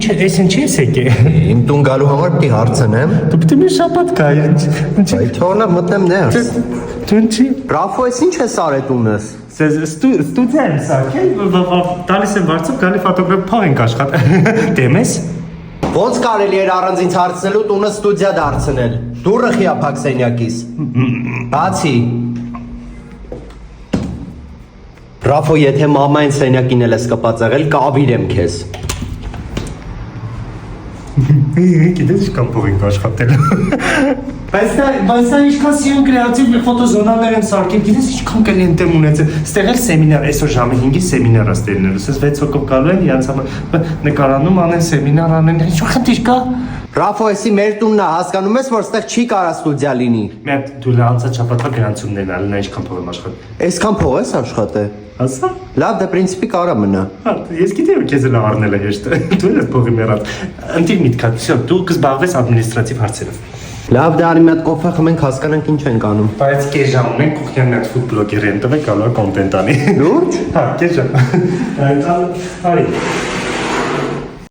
Էս ինչ ես եկե։ Իմ տուն գալու համար պիտի հարցնեմ։ Դու պիտի մի շաբաթ գա, Այ թողնա մտնեմ ներս։ Դու ինչի։ Ռաֆո, ես ինչ ես արել տունս։ Ստուդիա եմ սարքել, տալիս եմ վարձով, գալի ֆոտոգրաֆ փող ենք աշխատել։ Դեմ ես։ Ոնց կարելի էր առանց ինձ հարցնելու տունը ստուդիա դարձնել։ Դուռը խիափակ սենյակիս։ Բացի։ Ռաֆո, եթե մամային սենյակին էլ ես կպած եղել, կավիրեմ քեզ։ Գիտես ինչքան փող ենք աշխատել։ Բայց դա ինչքան սիրուն կրեատիվ մի ֆոտոզոնաներ եմ սարքել, գիտես ինչքան կլի եմ տեմ ունեցել։ Ստեղ էլ սեմինար, այսօր ժամը 5-ի սեմինար է ստելնելու։ Սենց 6 հոգով գալու են, իրանց համար նկարանում անեն, սեմինար անեն, ինչ խնդիր կա։ Ռաֆո, էսի մեր տունն է, հասկանում ես, որ ստեղ չի կարա ստուդիա լինի։ Մի հատ դու լանցա չապատվա գրանցումներն ալնա ինչքան փող եմ աշխատել։ Այսքան փող ես աշխատել։ Հասա։ Լավ, դե պրինցիպի կարա մնա։ Հա, ես գիտեմ քեզ էլ առնել է հեշտ։ Դու ես փողի մեռած։ Ընտիր միտքա, всё, դու կզբաղվես ադմինիստրատիվ հարցերով։ Լավ, դե արի մի հատ կոֆե խմենք, հասկանանք ինչ ենք անում։ Բայց կես ժամ ունենք կուխնյան մի հատ ֆուդ բլոգերի են տվեք, գալու է կոնտենտ անի։ Լուրջ։ Հա, կես ժամ։ Արի։